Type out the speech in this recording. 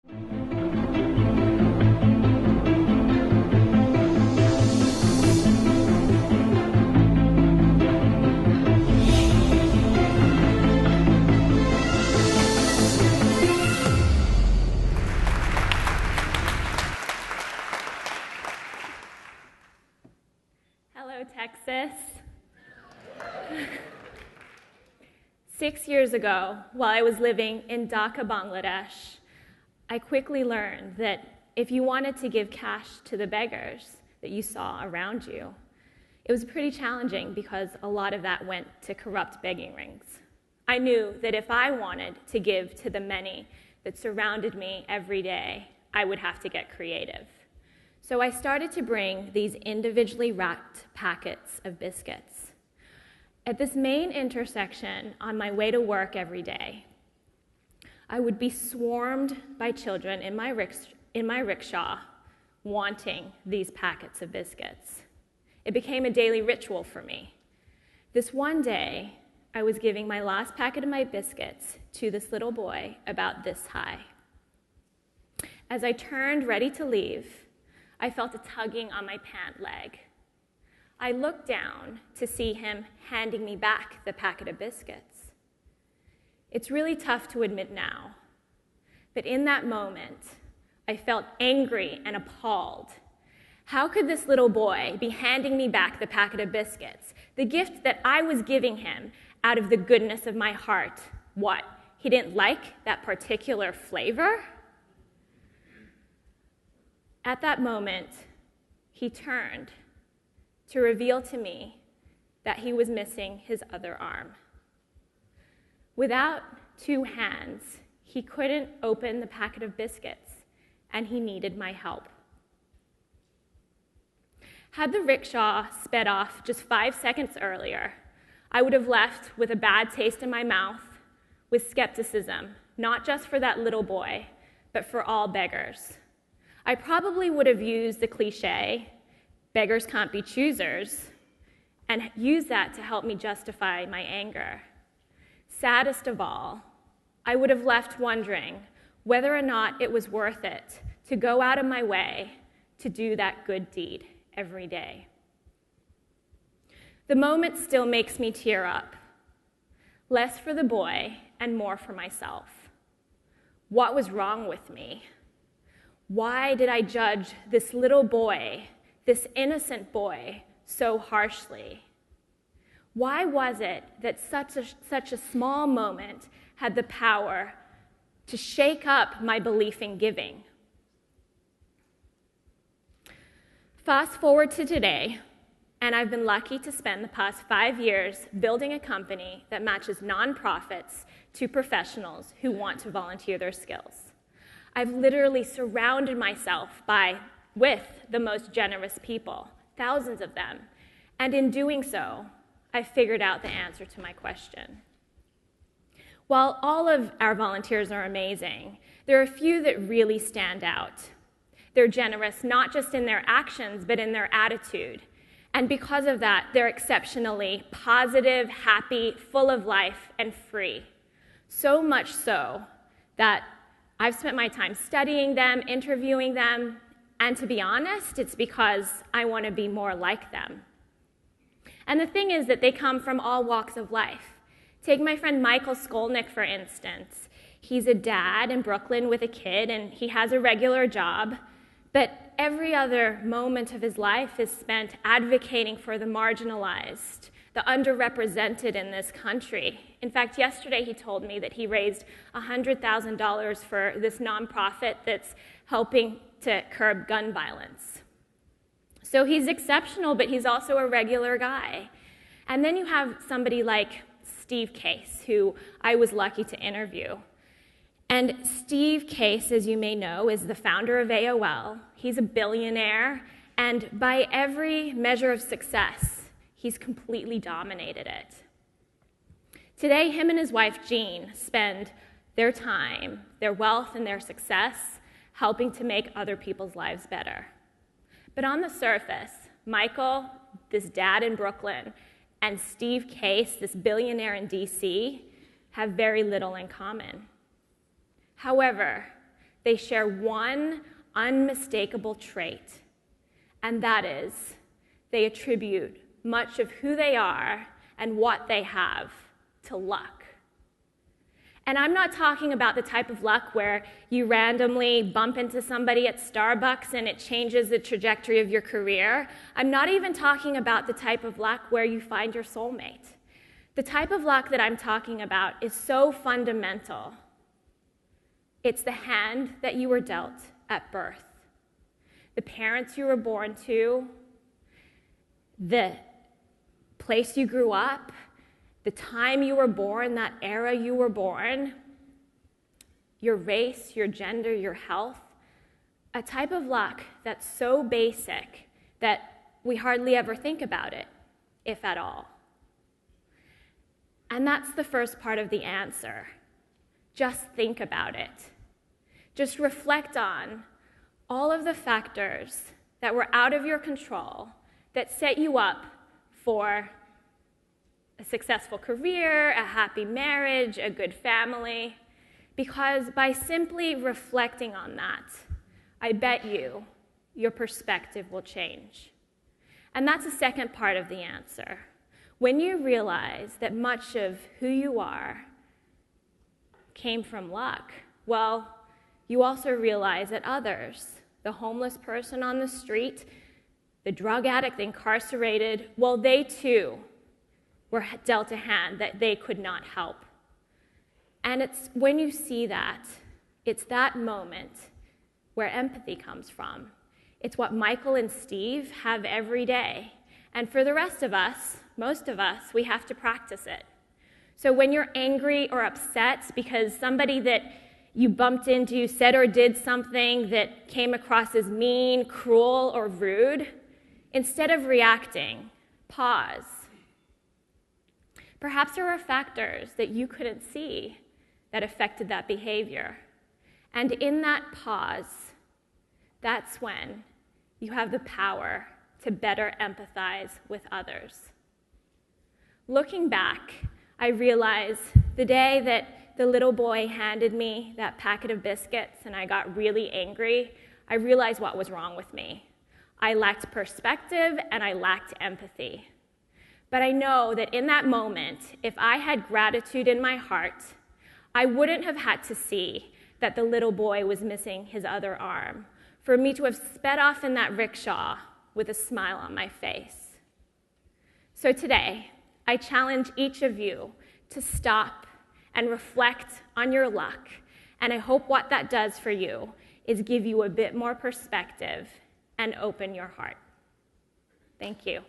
Hello, Texas. 6 years ago, while I was living in Dhaka, Bangladesh, I quickly learned that if you wanted to give cash to the beggars that you saw around you, it was pretty challenging because a lot of that went to corrupt begging rings. I knew that if I wanted to give to the many that surrounded me every day, I would have to get creative. So I started to bring these individually wrapped packets of biscuits. At this main intersection on my way to work every day, I would be swarmed by children in my rickshaw wanting these packets of biscuits. It became a daily ritual for me. This one day, I was giving my last packet of my biscuits to this little boy about this high. As I turned ready to leave, I felt a tugging on my pant leg. I looked down to see him handing me back the packet of biscuits. It's really tough to admit now, but in that moment, I felt angry and appalled. How could this little boy be handing me back the packet of biscuits, the gift that I was giving him out of the goodness of my heart? What, he didn't like that particular flavor? At that moment, he turned to reveal to me that he was missing his other arm. Without two hands, he couldn't open the packet of biscuits, and he needed my help. Had the rickshaw sped off just 5 seconds earlier, I would have left with a bad taste in my mouth, with skepticism, not just for that little boy, but for all beggars. I probably would have used the cliche, beggars can't be choosers, and use that to help me justify my anger. Saddest of all, I would have left wondering whether or not it was worth it to go out of my way to do that good deed every day. The moment still makes me tear up, less for the boy and more for myself. What was wrong with me? Why did I judge this little boy, this innocent boy, so harshly? Why was it that such a small moment had the power to shake up my belief in giving? Fast forward to today, and I've been lucky to spend the past 5 years building a company that matches nonprofits to professionals who want to volunteer their skills. I've literally surrounded myself with the most generous people, thousands of them, and in doing so, I figured out the answer to my question. While all of our volunteers are amazing, there are a few that really stand out. They're generous not just in their actions, but in their attitude. And because of that, they're exceptionally positive, happy, full of life, and free. So much so that I've spent my time studying them, interviewing them, and to be honest, it's because I want to be more like them. And the thing is that they come from all walks of life. Take my friend Michael Skolnick, for instance. He's a dad in Brooklyn with a kid, and he has a regular job, but every other moment of his life is spent advocating for the marginalized, the underrepresented in this country. In fact, yesterday he told me that he raised $100,000 for this nonprofit that's helping to curb gun violence. So he's exceptional, but he's also a regular guy. And then you have somebody like Steve Case, who I was lucky to interview. And Steve Case, as you may know, is the founder of AOL. He's a billionaire, and by every measure of success, he's completely dominated it. Today, him and his wife, Jean, spend their time, their wealth, and their success helping to make other people's lives better. But on the surface, Michael, this dad in Brooklyn, and Steve Case, this billionaire in DC, have very little in common. However, they share one unmistakable trait, and that is they attribute much of who they are and what they have to luck. And I'm not talking about the type of luck where you randomly bump into somebody at Starbucks and it changes the trajectory of your career. I'm not even talking about the type of luck where you find your soulmate. The type of luck that I'm talking about is so fundamental. It's the hand that you were dealt at birth, the parents you were born to, the place you grew up, the time you were born, that era you were born, your race, your gender, your health, a type of luck that's so basic that we hardly ever think about it, if at all. And that's the first part of the answer. Just think about it. Just reflect on all of the factors that were out of your control that set you up for a successful career, a happy marriage, a good family. Because by simply reflecting on that, I bet you your perspective will change. And that's the second part of the answer. When you realize that much of who you are came from luck, well, you also realize that others, the homeless person on the street, the drug addict, the incarcerated, well, they too were dealt a hand that they could not help. And it's when you see that, it's that moment where empathy comes from. It's what Michael and Steve have every day. And for the rest of us, most of us, we have to practice it. So when you're angry or upset because somebody that you bumped into said or did something that came across as mean, cruel, or rude, instead of reacting, pause. Perhaps there are factors that you couldn't see that affected that behavior. And in that pause, that's when you have the power to better empathize with others. Looking back, I realize the day that the little boy handed me that packet of biscuits and I got really angry, I realized what was wrong with me. I lacked perspective and I lacked empathy. But I know that in that moment, if I had gratitude in my heart, I wouldn't have had to see that the little boy was missing his other arm, for me to have sped off in that rickshaw with a smile on my face. So today, I challenge each of you to stop and reflect on your luck, and I hope what that does for you is give you a bit more perspective and open your heart. Thank you.